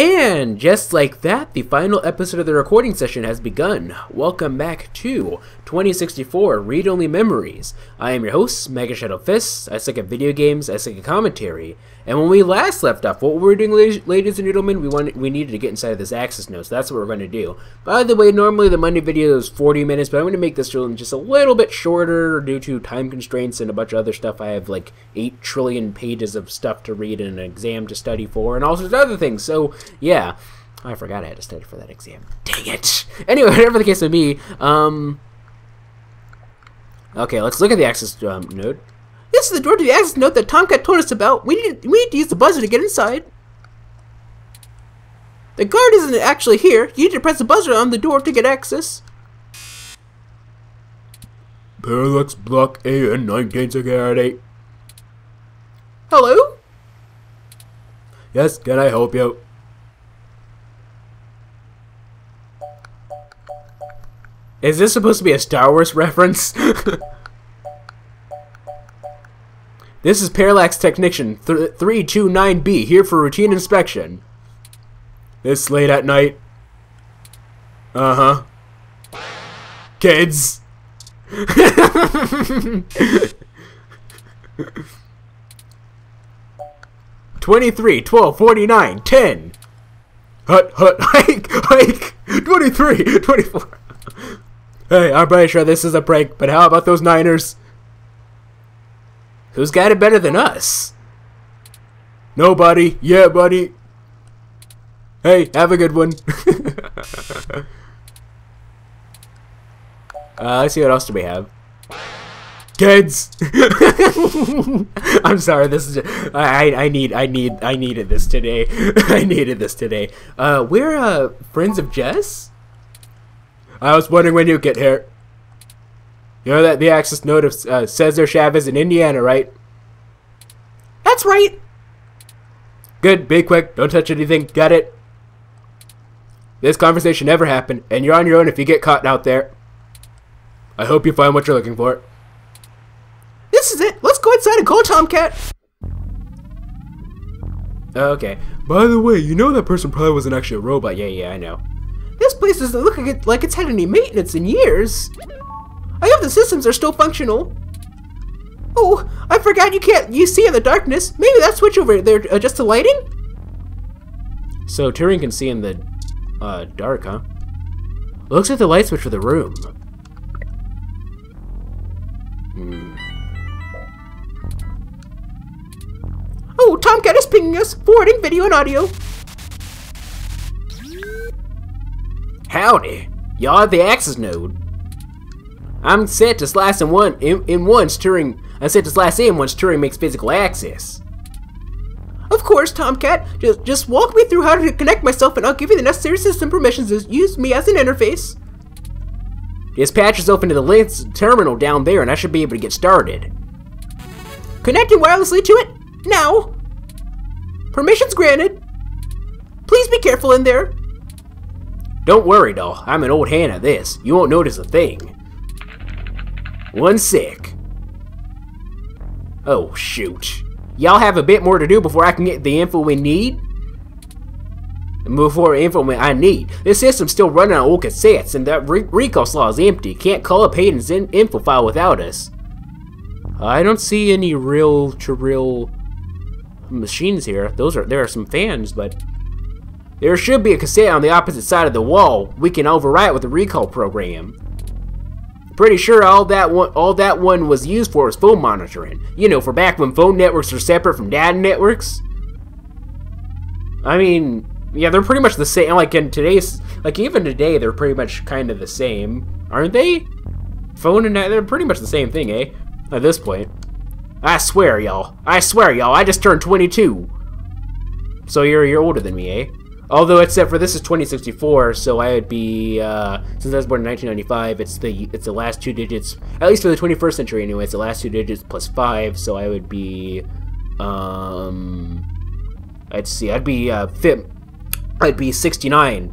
And just like that, the final episode of the recording session has begun. Welcome back to 2064 Read-Only Memories. I am your host, Mega Shadow Fists. I suck at video games, I suck at commentary. And when we last left off, what we were doing, ladies and gentlemen, we needed to get inside of this access node, so that's what we're going to do. By the way, normally the Monday video is 40 minutes, but I'm going to make this just a little bit shorter due to time constraints and a bunch of other stuff. I have like 8 trillion pages of stuff to read and an exam to study for, and all sorts of other things, so yeah. I forgot I had to study for that exam. Dang it! Anyway, whatever the case may be, okay, let's look at the access node. This is the door to the access node that Tomcat told us about. We need to use the buzzer to get inside. The guard isn't actually here. You need to press the buzzer on the door to get access. Parallax Block A and 19 Security. Hello? Yes, can I help you? Is this supposed to be a Star Wars reference? This is Parallax Technician 329B, here for routine inspection. This late at night? Uh-huh. Kids! 23, 12, 49, 10! Hut, hike! 23, 24. Hey, I'm pretty sure this is a prank, but how about those Niners? Who's got it better than us? Nobody. Yeah, buddy. Hey, have a good one. Let's see what else do we have. Kids. I'm sorry. This is just, I needed this today. I needed this today. We're friends of Jess. I was wondering when you get here. You know that the access node of Cesar Chavez in Indiana, right? That's right. Good, be quick, don't touch anything, got it? This conversation never happened, and you're on your own if you get caught out there. I hope you find what you're looking for. This is it. Let's go inside and call Tomcat. Okay. By the way, you know that person probably wasn't actually a robot. Yeah, I know. This place doesn't look like it's had any maintenance in years. I hope the systems are still functional. Oh, I forgot you see in the darkness. Maybe that switch over there adjusts the lighting? So Turing can see in the dark, huh? Looks like the light switch for the room. Oh, Tomcat is pinging us, forwarding video and audio. Howdy. Y'all at the access node. I'm set to slice in once Turing makes physical access. Of course, Tomcat. Just walk me through how to connect myself and I'll give you the necessary system permissions to use me as an interface. Just patch yourself into the Lens terminal down there and I should be able to get started. Connecting wirelessly to it now. Permissions granted. Please be careful in there. Don't worry, doll. I'm an old hand at this. You won't notice a thing. One sec. Oh, shoot. Y'all have a bit more to do before I can get the info we need? This system's still running on old cassettes, and that recall slot is empty. Can't call up Hayden's info file without us. I don't see any reel-to-reel machines here. There are some fans, but there should be a cassette on the opposite side of the wall. We can overwrite with the recall program. Pretty sure all that one was used for was phone monitoring. You know, for back when phone networks are separate from data networks. I mean, yeah, they're pretty much the same. Like in today's, even today, they're pretty much kind of the same, aren't they? Phone and they're pretty much the same thing, eh? At this point, I swear, y'all, I just turned 22. So you're older than me, eh? Although, except for this is 2064, so I would be, since I was born in 1995, it's the last 2 digits, at least for the 21st century anyway, it's the last 2 digits plus 5, so I would be, I'd be 69.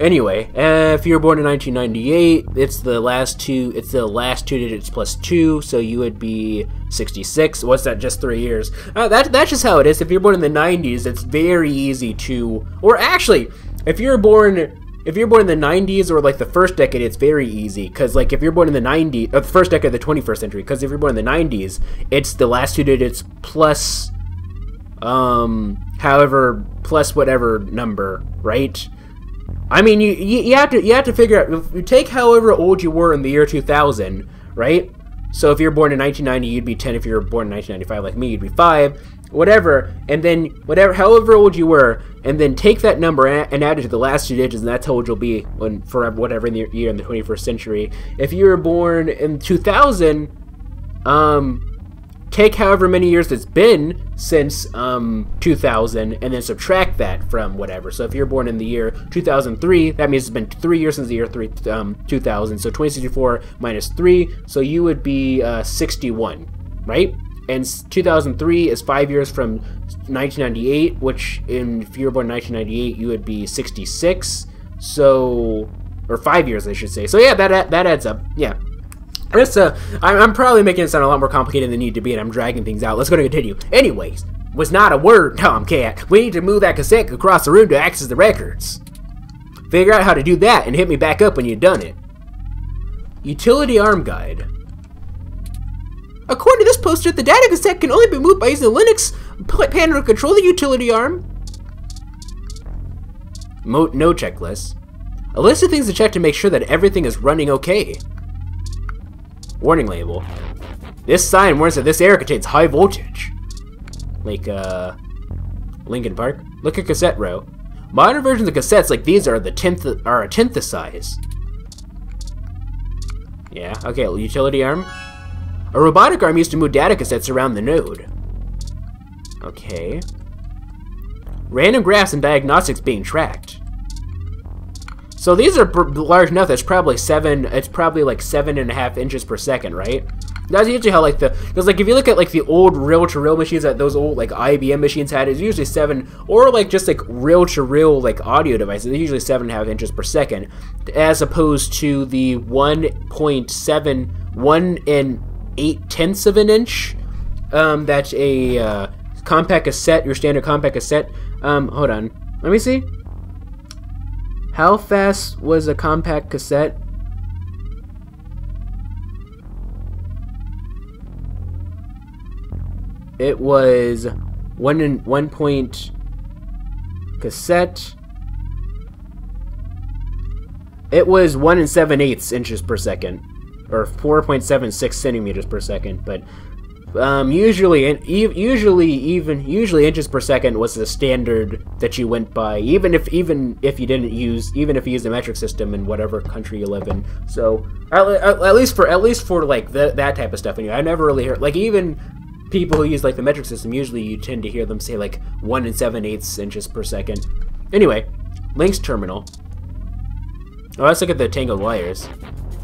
Anyway, if you were born in 1998, it's the last two digits plus 2, so you would be 66. What's that, just 3 years? That's just how it is. If you're born in the 90s, it's very easy to, or actually, if you're born in the 90s or like the first decade, it's very easy, because like if you're born in the 90s, or the first decade of the 21st century, because if you're born in the 90s, it's the last 2 digits plus, however, plus whatever number, right? I mean, you have to figure out, if you take however old you were in the year 2000, right? So if you're born in 1990, you'd be 10. If you were born in 1995 like me, you'd be 5. Whatever, and then however old you were, and then take that number and add it to the last 2 digits, and that's how old you'll be for whatever in the year in the 21st century. If you were born in 2000, take however many years it's been since 2000, and then subtract that from whatever. So if you're born in the year 2003, that means it's been 3 years since the year 2000. So 2064 minus 3, so you would be 61, right? And 2003 is 5 years from 1998, which if you were born in 1998, you would be 66. So, or 5 years, I should say. So yeah, that adds up. Yeah. I'm probably making it sound a lot more complicated than it need to be, and I'm dragging things out. Let's go to continue. Anyways, was not a word, Tomcat. We need to move that cassette across the room to access the records. Figure out how to do that, and hit me back up when you've done it. Utility arm guide. According to this poster, the data cassette can only be moved by using the Linux panel to control the utility arm. No checklist. A list of things to check to make sure that everything is running okay. Warning label. This sign warns that this area contains high voltage. Like, Lincoln Park. Look at cassette row. Modern versions of cassettes like these are a tenth the size. Yeah, okay, utility arm. A robotic arm used to move data cassettes around the node. Okay. Random graphs and diagnostics being tracked. So these are large enough that's probably it's probably like 7.5 inches per second, right? That's usually how like because like if you look at like the old reel-to-reel machines that those old like IBM machines had, it's usually 7, or like just like reel-to-reel like audio devices, they're usually 7.5 inches per second, as opposed to the 1.7, 1 8/10 of an inch, that's a compact cassette, your standard compact cassette. Hold on, let me see. How fast was a compact cassette? It was 1 point cassette. It was 1 7/8 inches per second, or 4.76 centimeters per second. But usually inches per second was the standard that you went by, even if you used the metric system in whatever country you live in. So at least for like that type of stuff. Anyway, I never really heard, like, even people who use like the metric system, usually you tend to hear them say like 1 7/8 inches per second. Anyway, links terminal. Oh, let's look at the tangled wires.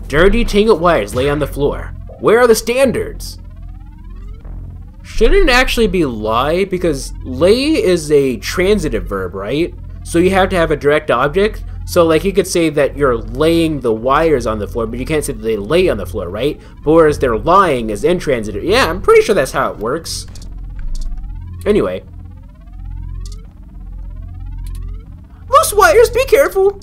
Dirty tangled wires lay on the floor. Where are the standards? Shouldn't it actually be lie, because lay is a transitive verb, right? So you have to have a direct object. So like you could say that you're laying the wires on the floor, but you can't say that they lay on the floor, right? But whereas they're lying is intransitive. Yeah, I'm pretty sure that's how it works. Anyway. Loose wires, be careful!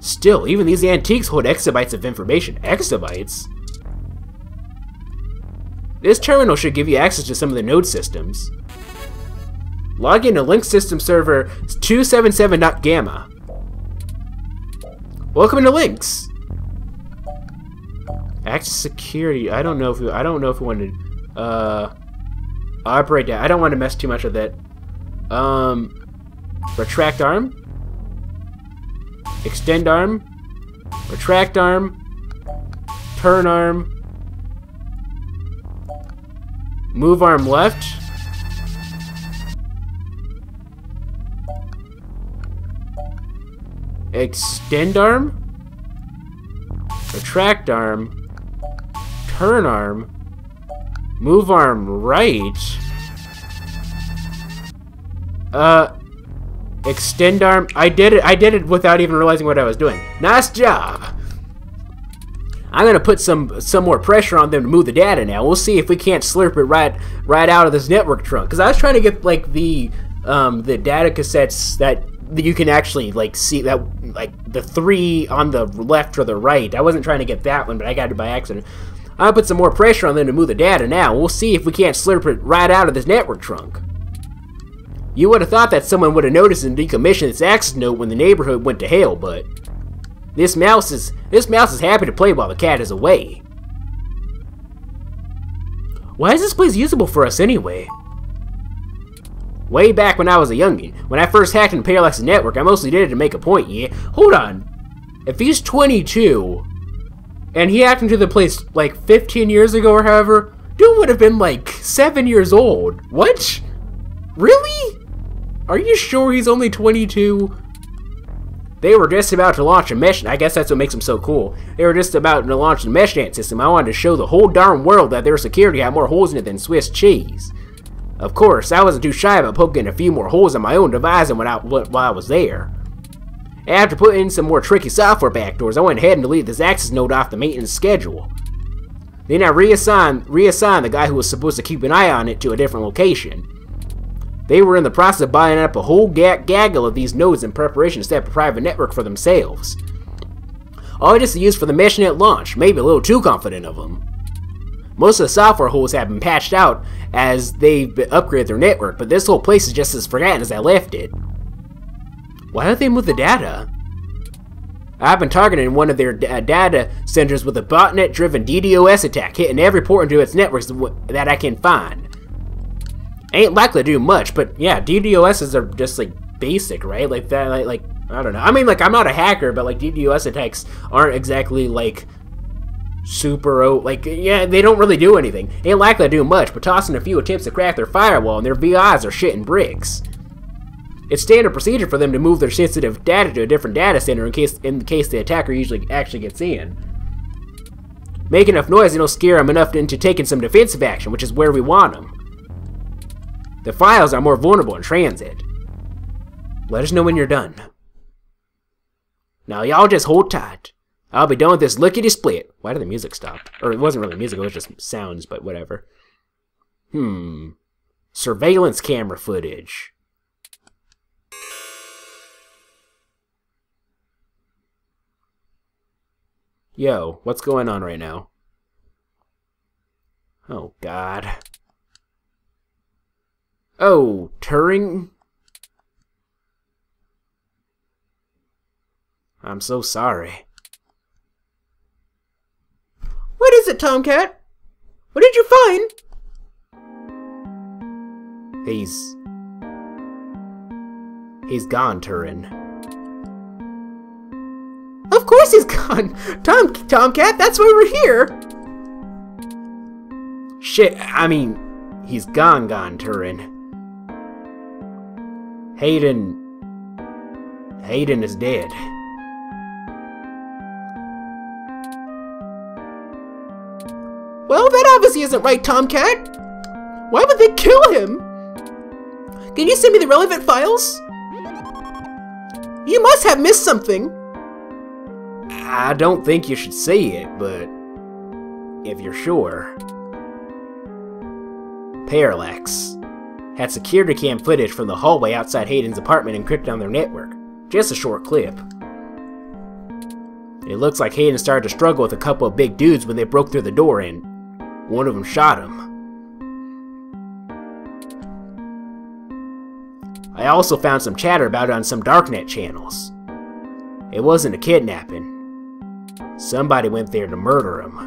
Still, even these antiques hold exabytes of information. Exabytes? This terminal should give you access to some of the node systems. Log in to link system server 277.gamma. Welcome to Links. Access security. I don't know if we want to operate that. I don't want to mess too much with it. Retract arm. Extend arm. Retract arm. Turn arm. Move arm left. Extend arm. Retract arm. Turn arm. Move arm right. Extend arm. I did it without even realizing what I was doing. Nice job. I'm gonna put some more pressure on them to move the data now. We'll see if we can't slurp it right out of this network trunk. Cause I was trying to get like the data cassettes that you can actually like see, that like the 3 on the left or the right. I wasn't trying to get that one, but I got it by accident. I'll put some more pressure on them to move the data now. We'll see if we can't slurp it right out of this network trunk. You would have thought that someone would have noticed and decommissioned this access node when the neighborhood went to hell, but this mouse is happy to play while the cat is away. Why is this place usable for us anyway? Way back when I was a youngin', when I first hacked into Parallax's network, I mostly did it to make a point, yeah? Hold on. If he's 22, and he hacked into the place like 15 years ago or however, dude would have been like 7 years old. What? Really? Are you sure he's only 22? They were just about to launch a mesh. I guess that's what makes them so cool. They were just about to launch the mesh dance system. I wanted to show the whole darn world that their security had more holes in it than Swiss cheese. Of course, I wasn't too shy about poking a few more holes in my own device while I was there. After putting in some more tricky software backdoors, I went ahead and deleted this access node off the maintenance schedule. Then I reassigned the guy who was supposed to keep an eye on it to a different location. They were in the process of buying up a whole gaggle of these nodes in preparation to set up a private network for themselves. All just to use for the meshnet launch, maybe a little too confident of them. Most of the software holes have been patched out as they've upgraded their network, but this whole place is just as forgotten as I left it. Why don't they move the data? I've been targeting one of their data centers with a botnet-driven DDoS attack, hitting every port into its networks that I can find. Ain't likely to do much, but yeah, DDoSs are just like basic, right? Like that, like I don't know. I mean, like I'm not a hacker, but like DDoS attacks aren't exactly like super, like yeah, they don't really do anything. Ain't likely to do much, but tossing a few attempts to crack their firewall and their VIs are shitting bricks. It's standard procedure for them to move their sensitive data to a different data center in case the attacker usually actually gets in. Make enough noise and it'll scare them enough into taking some defensive action, which is where we want them. The files are more vulnerable in transit. Let us know when you're done. Now y'all just hold tight. I'll be done with this lickety-split. Why did the music stop? Or it wasn't really music, it was just sounds, but whatever. Surveillance camera footage. Yo, what's going on right now? Oh, God. Oh, Turing? I'm so sorry. What is it, Tomcat? What did you find? He's gone, Turing. Of course he's gone! Tomcat, that's why we're here! Shit, I mean, he's gone, Turing. Hayden is dead. Well, that obviously isn't right, Tomcat. Why would they kill him? Can you send me the relevant files? You must have missed something. I don't think you should say it, but if you're sure. Parallax had security cam footage from the hallway outside Hayden's apartment encrypted on their network. Just a short clip. It looks like Hayden started to struggle with a couple of big dudes when they broke through the door and one of them shot him. I also found some chatter about it on some darknet channels. It wasn't a kidnapping. Somebody went there to murder him.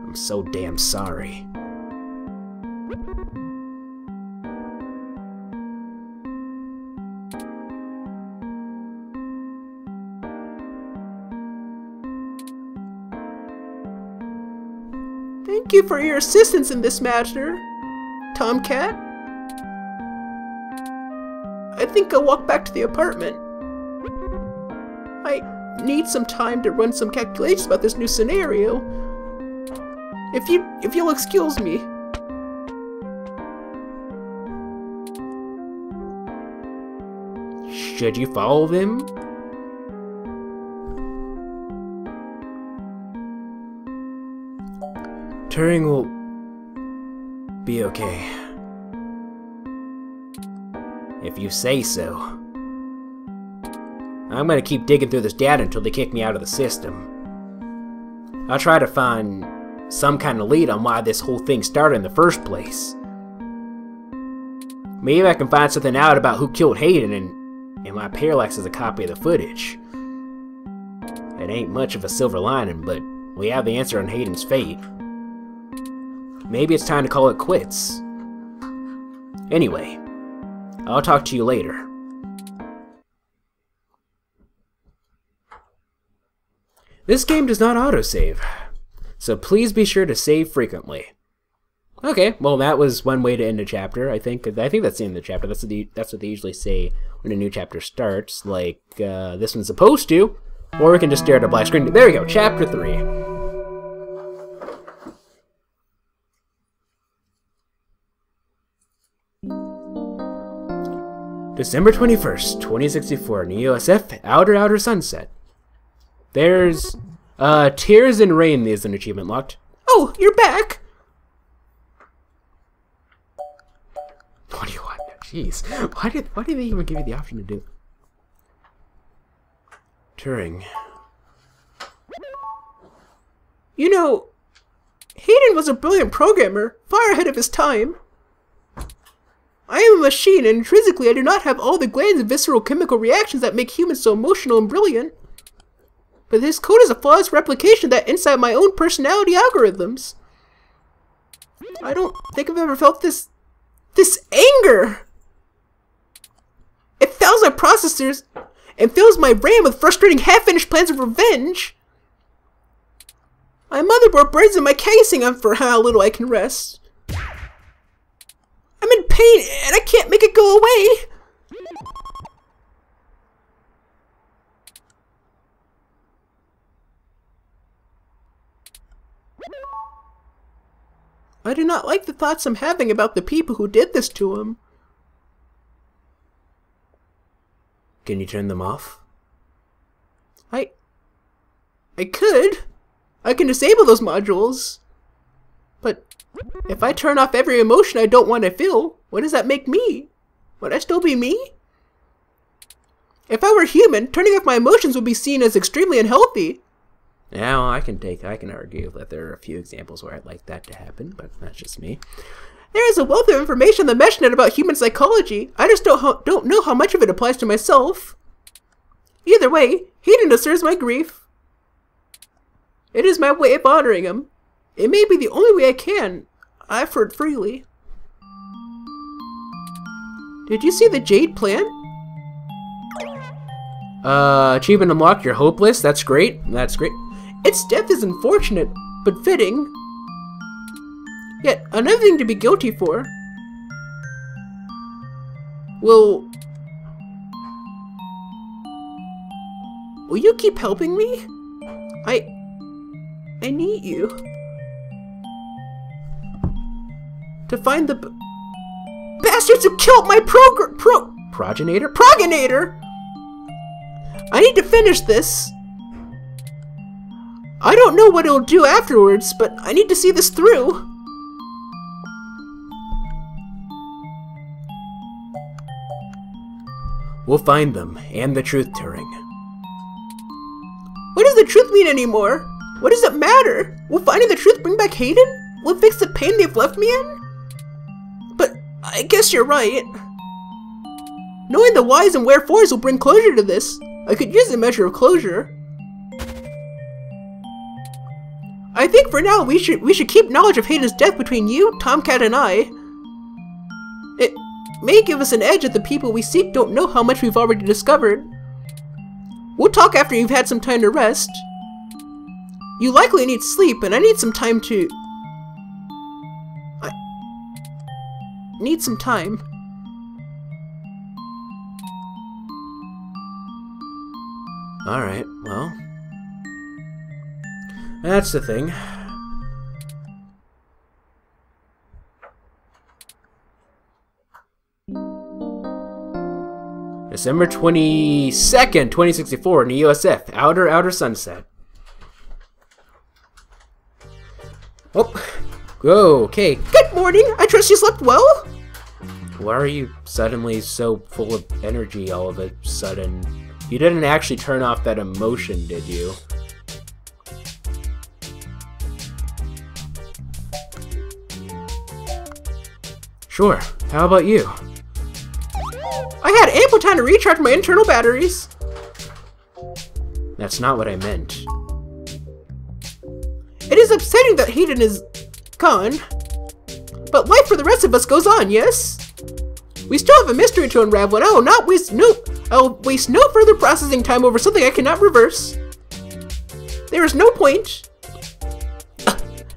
I'm so damn sorry. Thank you for your assistance in this matter, Tomcat. I think I'll walk back to the apartment. I need some time to run some calculations about this new scenario. If you'll excuse me. Should you follow them? Turing will be okay. If you say so. I'm gonna keep digging through this data until they kick me out of the system. I'll try to find some kind of lead on why this whole thing started in the first place. Maybe I can find something out about who killed Hayden and my Parallax is a copy of the footage. It ain't much of a silver lining, but we have the answer on Hayden's fate. Maybe it's time to call it quits. Anyway, I'll talk to you later. This game does not autosave, so please be sure to save frequently. Okay, well that was one way to end a chapter, I think. I think that's the end of the chapter. That's what they usually say when a new chapter starts, like this one's supposed to. Or we can just stare at a black screen. There we go, chapter 3. December 21st, 2064, NeoSF, Outer Sunset. There's, Tears and Rain is an achievement locked. Oh, you're back! What do you want? Jeez. Why did they even give you the option to do? Turing. You know, Hayden was a brilliant programmer, far ahead of his time. I am a machine, and intrinsically I do not have all the glands and visceral chemical reactions that make humans so emotional and brilliant. But his code is a flawless replication of that inside my own personality algorithms. I don't think I've ever felt this anger! It fouls my processors and fills my brain with frustrating half-finished plans of revenge. My motherboard burns in my casing for how little I can rest. I'm in pain and I can't make it go away. I do not like the thoughts I'm having about the people who did this to him. Can you turn them off? I could. I can disable those modules. But if I turn off every emotion I don't want to feel, what does that make me? Would I still be me? If I were human, turning off my emotions would be seen as extremely unhealthy. Now, I can argue that there are a few examples where I'd like that to happen, but that's just me. There is a wealth of information on the meshnet about human psychology. I just don't know how much of it applies to myself. Either way, Hayden deserves my grief. It is my way of honoring him. It may be the only way I can. I offer it freely. Did you see the Jade plant? Achievement unlocked, you're hopeless. That's great. That's great. Its death is unfortunate, but fitting. Yet, another thing to be guilty for. Will you keep helping me? I need you. To find the bastards who killed my progenitor? I need to finish this. I don't know what it'll do afterwards, but I need to see this through. We'll find them, and the truth, Turing. What does the truth mean anymore? What does it matter? Will finding the truth bring back Hayden? Will it fix the pain they've left me in? But I guess you're right. Knowing the whys and wherefores will bring closure to this. I could use a measure of closure. I think for now we should keep knowledge of Hayden's death between you, Tomcat, and I. It may give us an edge that the people we seek don't know how much we've already discovered. We'll talk after you've had some time to rest. You likely need sleep, and I need some time to... I need some time. Alright, well... that's the thing. December 22nd, 2064 in the USF. Outer Sunset. Oh, okay. Good morning. I trust you slept well? Why are you suddenly so full of energy all of a sudden? You didn't actually turn off that emotion, did you? Sure. How about you? I had ample time to recharge my internal batteries. That's not what I meant. It is upsetting that Hayden is gone. But life for the rest of us goes on, yes? We still have a mystery to unravel, and I'll waste no further processing time over something I cannot reverse. There is no point.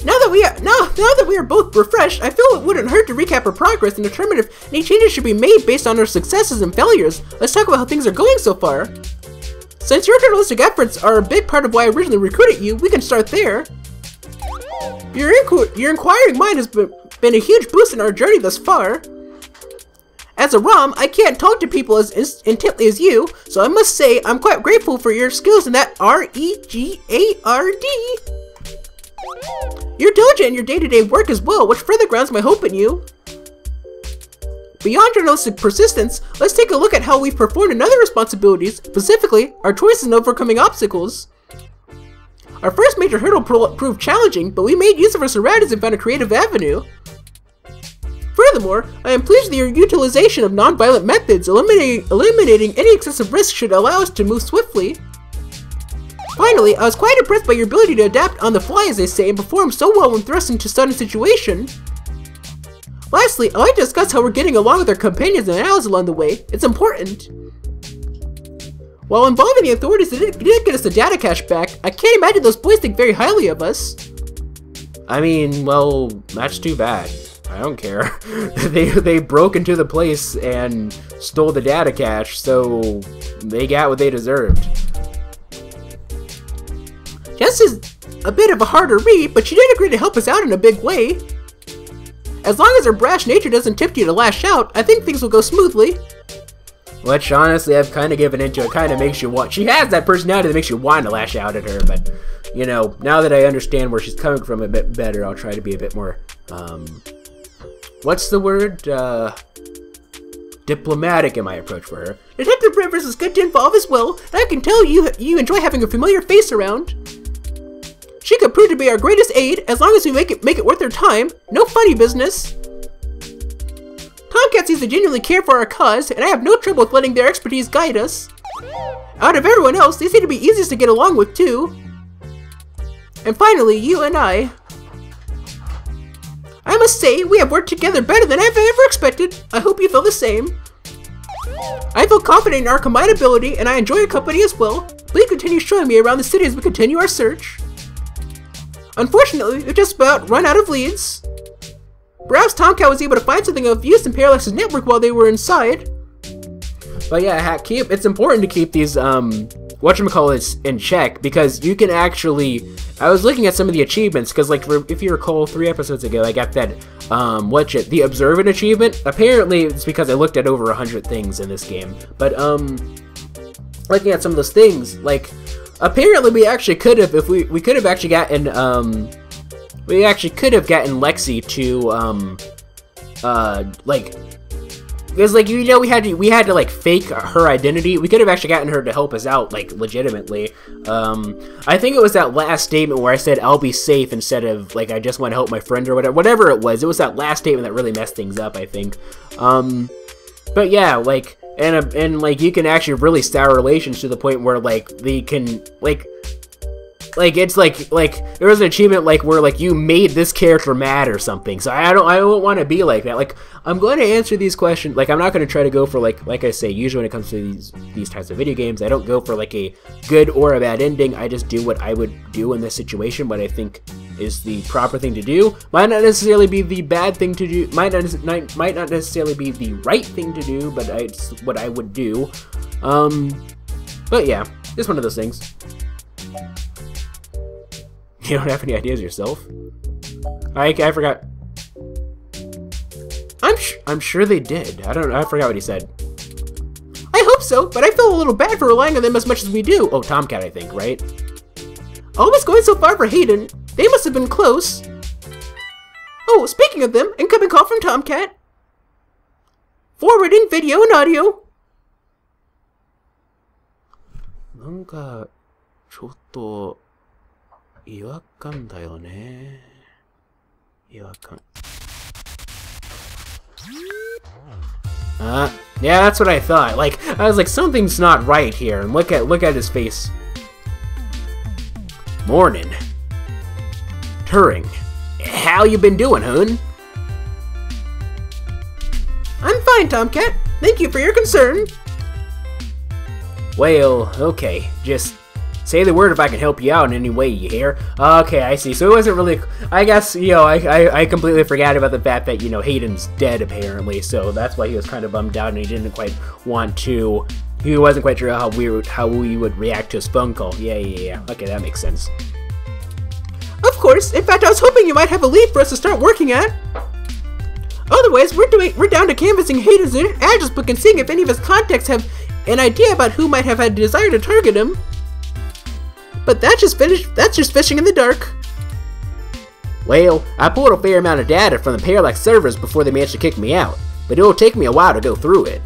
Now that we are both refreshed, I feel it wouldn't hurt to recap our progress and determine if any changes should be made based on our successes and failures. Let's talk about how things are going so far. Since your journalistic efforts are a big part of why I originally recruited you, we can start there. Your inquiring mind has been a huge boost in our journey thus far. As a ROM, I can't talk to people as intently as you, so I must say I'm quite grateful for your skills in that REGARD. You're diligent in your day-to-day work as well, which further grounds my hope in you. Beyond journalistic persistence, let's take a look at how we've performed in other responsibilities, specifically our choices in overcoming obstacles. Our first major hurdle proved challenging, but we made use of our surroundings and found a creative avenue. Furthermore, I am pleased that your utilization of non-violent methods, eliminating any excessive risk, should allow us to move swiftly. Finally, I was quite impressed by your ability to adapt on the fly, as they say, and perform so well when thrust into a sudden situation. Lastly, I'd like to discuss how we're getting along with our companions and allies along the way. It's important. While involving the authorities that did get us the data cache back, I can't imagine those boys think very highly of us. I mean, well, that's too bad. I don't care. They broke into the place and stole the data cache, so they got what they deserved. Jess is a bit of a harder read, but she did agree to help us out in a big way. As long as her brash nature doesn't tempt you to lash out, I think things will go smoothly. Which, honestly, I've kind of given into. It kind of makes you want. She has that personality that makes you want to lash out at her, but, you know, now that I understand where she's coming from a bit better, I'll try to be a bit more, what's the word? Diplomatic in my approach for her. Detective Rivers is good to involve as well, and I can tell you enjoy having a familiar face around. She could prove to be our greatest aid, as long as we make it worth her time. No funny business. Tomcat seems to genuinely care for our cause, and I have no trouble with letting their expertise guide us. Out of everyone else, they seem to be easiest to get along with too. And finally, you and I must say, we have worked together better than I've ever expected. I hope you feel the same. I feel confident in our combined ability, and I enjoy your company as well. Please continue showing me around the city as we continue our search. Unfortunately, we've just about run out of leads. Perhaps Tomcat was able to find something of use in Parallax's network while they were inside. But yeah, it's important to keep these, whatchamacallits in check, because you can actually, I was looking at some of the achievements, because, like, if you recall, 3 episodes ago, I got that, the Observant achievement. Apparently, it's because I looked at over 100 things in this game. But, looking at some of those things, like, apparently we actually could have, if we could have actually gotten, we actually could have gotten Lexi to, because, like, you know, we had to like fake her identity. We could have actually gotten her to help us out, like, legitimately. I think it was that last statement where I said I'll be safe instead of, like, I just want to help my friend or whatever it was. It was that last statement that really messed things up, I think. But yeah, like, and like, you can actually really sour relations to the point where, like, they can, like, it's like there was an achievement like where, like, you made this character mad or something. So I don't want to be like that. Like, I'm going to answer these questions. Like, I'm not going to try to go for, like I say, usually when it comes to these types of video games, I don't go for, like, a good or a bad ending. I just do what I would do in this situation, what I think is the proper thing to do. Might not necessarily be the bad thing to do. Might not necessarily be the right thing to do, but it's what I would do. But yeah, it's one of those things. You don't have any ideas yourself? I forgot. I'm sure they did. I forgot what he said. I hope so, but I feel a little bad for relying on them as much as we do. Oh, Tomcat, I think, right? Almost going so far for Hayden. They must have been close. Oh, speaking of them, incoming call from Tomcat. Forwarding video and audio. なんかちょっと違和感だよね。違和感。Yeah, that's what I thought. Like, I was like, something's not right here. And look at his face. Morning. Turing. How you been doing, hun? I'm fine, Tomcat. Thank you for your concern. Well, okay. Just say the word if I can help you out in any way, you hear? Okay, I see. So it wasn't really... I guess, you know, I completely forgot about the fact that, you know, Hayden's dead, apparently. So that's why he was kind of bummed out and he didn't quite want to... He wasn't quite sure how we would react to his phone call. Yeah. Okay, that makes sense. Of course. In fact, I was hoping you might have a lead for us to start working at. Otherwise, we're down to canvassing Hayden's address book and seeing if any of his contacts have an idea about who might have had a desire to target him. But that's just fishing in the dark. Well, I pulled a fair amount of data from the Parallax servers before they managed to kick me out, but it'll take me a while to go through it.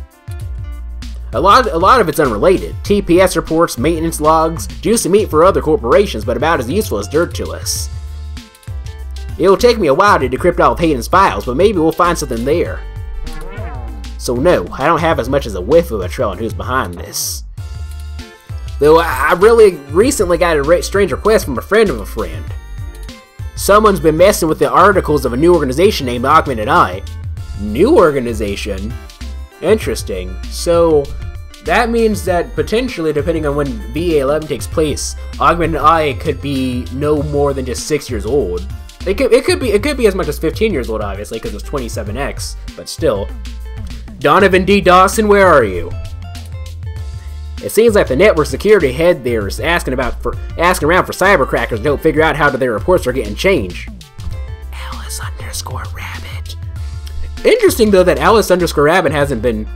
A lot of it's unrelated. TPS reports, maintenance logs, juicy meat for other corporations, but about as useful as dirt to us. It'll take me a while to decrypt all of Hayden's files, but maybe we'll find something there. So no, I don't have as much as a whiff of a trail on who's behind this. Though I really recently got a strange request from a friend of a friend. Someone's been messing with the articles of a new organization named Augmented Eye. New organization? Interesting. So that means that potentially, depending on when VA11 takes place, Augmented Eye could be no more than just 6 years old. It could be as much as 15 years old, obviously, because it's 27X, but still. Donovan D. Dawson, where are you? It seems like the network security head there is asking around for cybercrackers to help figure out how their reports are getting changed. Alice_Rabbit. Interesting though that Alice_Rabbit hasn't been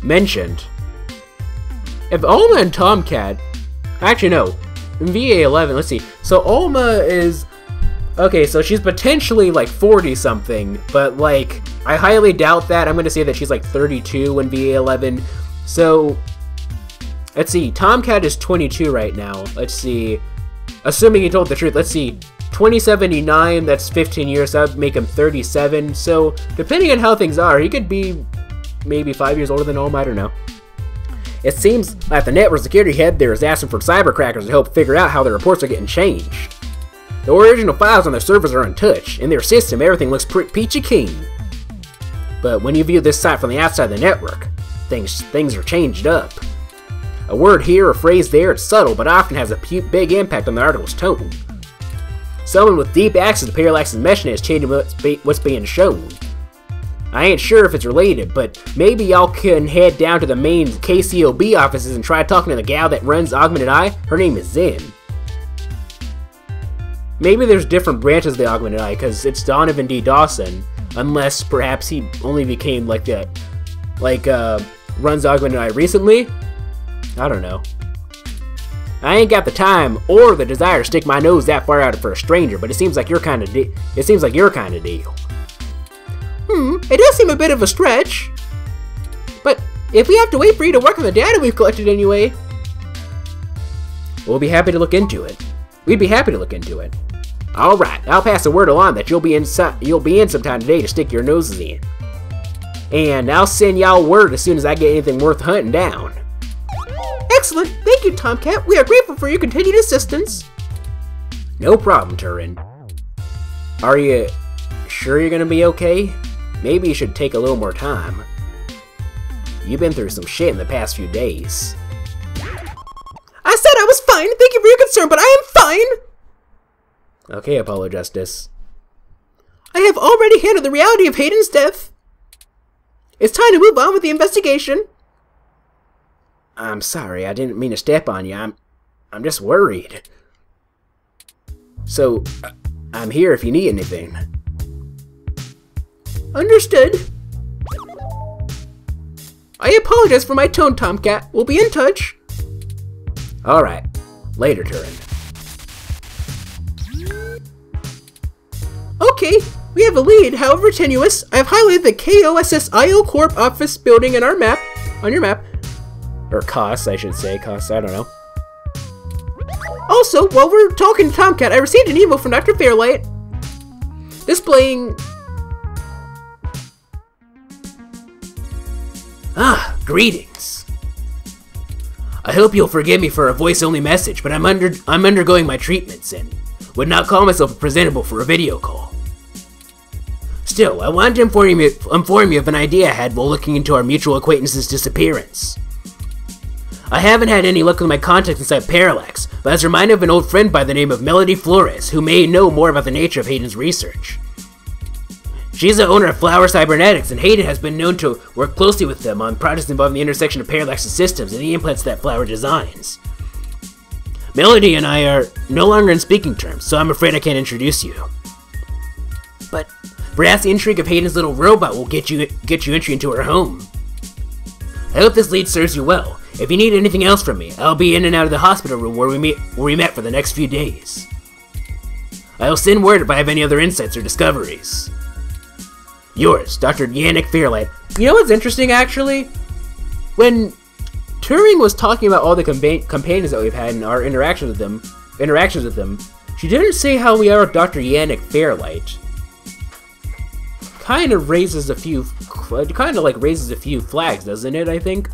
mentioned. If Alma and Tomcat, actually no, in VA11, let's see. So Alma is, okay, so she's potentially like 40 something, but like I highly doubt that. I'm gonna say that she's like 32 in VA11. So let's see, Tomcat is 22 right now. Let's see, assuming he told the truth, let's see, 2079, that's 15 years, that would make him 37. So depending on how things are, he could be maybe 5 years older than Alma, I don't know. It seems like the network security head there is asking for cybercrackers to help figure out how their reports are getting changed. The original files on their servers are untouched. In their system, everything looks peachy keen. But when you view this site from the outside of the network, things are changed up. A word here or phrase there, it's subtle, but often has a big impact on the article's tone. Someone with deep access to Parallax's meshnet is changing what's being shown. I ain't sure if it's related, but maybe y'all can head down to the main KCOB offices and try talking to the gal that runs Augmented Eye. Her name is Zen. Maybe there's different branches of the Augmented Eye, because it's Donovan D. Dawson, unless perhaps he only became like the, runs Augmented Eye recently? I don't know. I ain't got the time or the desire to stick my nose that far out for a stranger, but it seems like your kind of deal. It does seem a bit of a stretch. But if we have to wait for you to work on the data we've collected anyway, we'll be happy to look into it. We'd be happy to look into it. All right, I'll pass the word along that you'll be in sometime today to stick your noses in, and I'll send y'all word as soon as I get anything worth hunting down. Excellent! Thank you, Tomcat. We are grateful for your continued assistance. No problem, Turing. Are you sure you're gonna be okay? Maybe you should take a little more time. You've been through some shit in the past few days. I said I was fine. Thank you for your concern, but I am fine. Okay, Apollo Justice. I have already handled the reality of Hayden's death. It's time to move on with the investigation. I'm sorry, I didn't mean to step on you. I'm just worried. So, I'm here if you need anything. Understood. I apologize for my tone, Tomcat. We'll be in touch. Alright. Later, Turing. Okay, we have a lead, however tenuous. I've highlighted the KOSSIO Corp office building in our map, on your map. Or COS, I should say. COS, I don't know. Also, while we're talking to Tomcat, I received an email from Dr. Fairlight displaying... Ah, greetings. I hope you'll forgive me for a voice-only message, but I'm undergoing my treatments and would not call myself presentable for a video call. Still, I wanted to inform you of an idea I had while looking into our mutual acquaintance's disappearance. I haven't had any luck with my contacts inside Parallax, but I was reminded of an old friend by the name of Melody Flores, who may know more about the nature of Hayden's research. She's the owner of Flower Cybernetics, and Hayden has been known to work closely with them on projects involving the intersection of Parallax's systems and the implants that Flower designs. Melody and I are no longer in speaking terms, so I'm afraid I can't introduce you. But perhaps the intrigue of Hayden's little robot will get you entry into her home. I hope this lead serves you well. If you need anything else from me, I'll be in and out of the hospital room where we met for the next few days. I'll send word if I have any other insights or discoveries. Yours, Dr. Yannick Fairlight. You know what's interesting, actually? When Turing was talking about all the companions that we've had in our interactions with them, she didn't say how we are with Dr. Yannick Fairlight. Kind of raises a few flags, doesn't it? I think.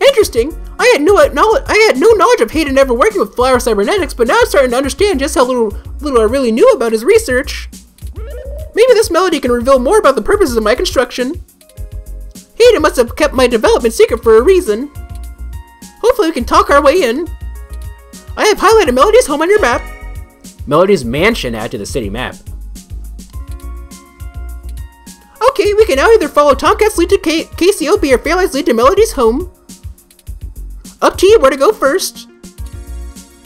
Interesting. I had no knowledge of Hayden ever working with Flower Cybernetics, but now I'm starting to understand just how little I really knew about his research. Maybe this melody can reveal more about the purposes of my construction. Hayden must have kept my development secret for a reason. Hopefully we can talk our way in. I have highlighted Melody's home on your map. Melody's mansion added to the city map. Okay, we can now either follow Tomcat's lead to KCOP or Fairlight's lead to Melody's home. Up to you where to go first.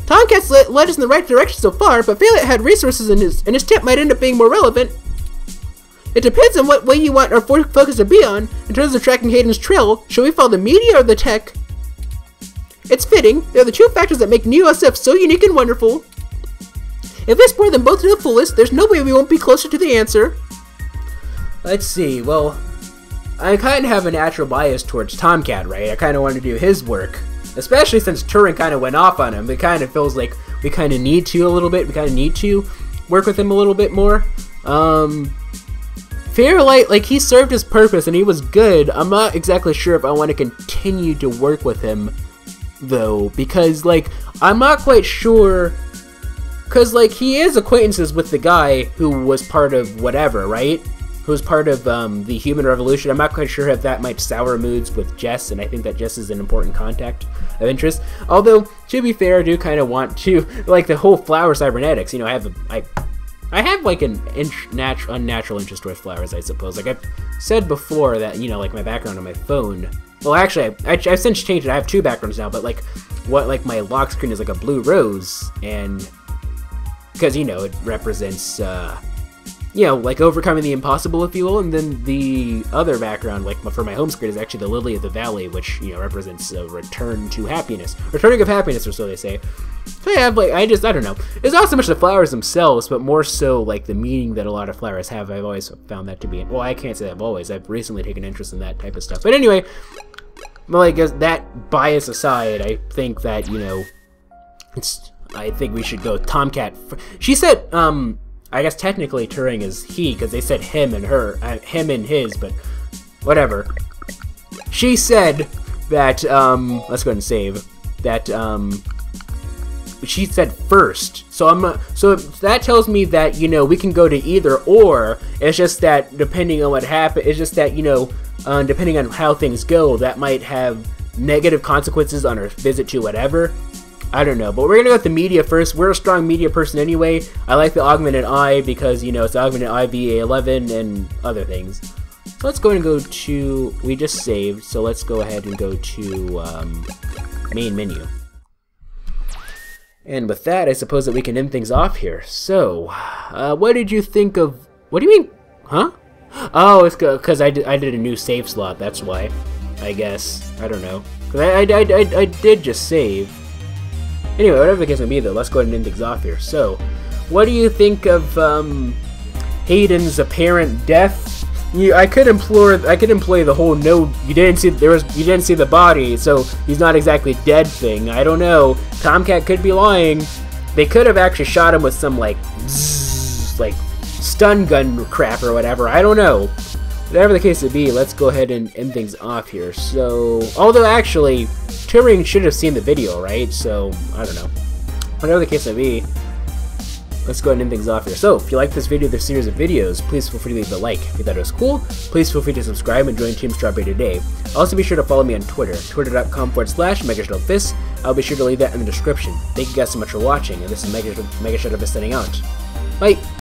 Tomcat's led us in the right direction so far, but Fairlight had resources and his tip might end up being more relevant. It depends on what way you want our focus to be on in terms of tracking Hayden's trail. Should we follow the media or the tech? It's fitting. They're the two factors that make New SF so unique and wonderful. If we explore them both to the fullest, there's no way we won't be closer to the answer. Let's see, well, I kind of have a natural bias towards Tomcat, right? I kind of want to do his work. Especially since Turing kind of went off on him. It kind of feels like we kind of need to a little bit. We kind of need to work with him a little bit more. Fairlight, like, he served his purpose and he was good. I'm not exactly sure if I want to continue to work with him, though. Because, like, I'm not quite sure. Because, like, he is acquaintances with the guy who was part of whatever, right? Who was part of the Human Revolution. I'm not quite sure if that might sour moods with Jess, and I think that Jess is an important contact of interest. Although, to be fair, I do kind of want to, like, the whole Flower Cybernetics, you know, I have like an unnatural interest with flowers, I suppose. Like I've said before that, you know, like my background on my phone. Well, actually, I've since changed it. I have two backgrounds now, but like my lock screen is like a blue rose, and because, you know, it represents you know, like overcoming the impossible, if you will. And then the other background, like for my home screen, is actually the lily of the valley, which, you know, represents a return to happiness, returning of happiness, or so they say. So I have, like, I don't know. It's not so much the flowers themselves, but more so, like, the meaning that a lot of flowers have. I've always found that to be, well, I can't say that I've recently taken interest in that type of stuff. But anyway, well, I guess that bias aside, I think that, you know, I think we should go Tomcat. She said, I guess technically Turing is he, because they said him and her, him and his, but whatever. She said that, let's go ahead and save, that, she said first, so so that tells me that, you know, we can go to either or. It's just that depending on what happens, it's just that, you know, depending on how things go, that might have negative consequences on our visit to whatever. I don't know, but we're gonna go with the media first. We're a strong media person anyway. I like the augmented eye because, you know, it's augmented eye VA11 and other things. So let's go and go to, we just saved, so let's go ahead and go to main menu. And with that, I suppose that we can end things off here. So, what did you think of... What do you mean? Huh? Oh, it's because I did a new save slot. That's why. I guess. I don't know. Cause I did just save. Anyway, whatever the case may be, though, let's go ahead and end things off here. So, what do you think of Hayden's apparent death? I could employ the whole no, you didn't see the body, so he's not exactly dead thing. I don't know. Tomcat could be lying. They could have actually shot him with some like stun gun crap or whatever. I don't know. Whatever the case may be, let's go ahead and end things off here. So, although actually, Turing should have seen the video, right? So, I don't know. Whatever the case may be, let's go ahead and end things off here. So, if you like this video, this series of videos, please feel free to leave a like. If you thought it was cool, please feel free to subscribe and join Team Strawberry today. Also, be sure to follow me on Twitter, twitter.com/MegaShadowFist. I'll be sure to leave that in the description. Thank you guys so much for watching, and this is MegaShadowFist signing out. Bye!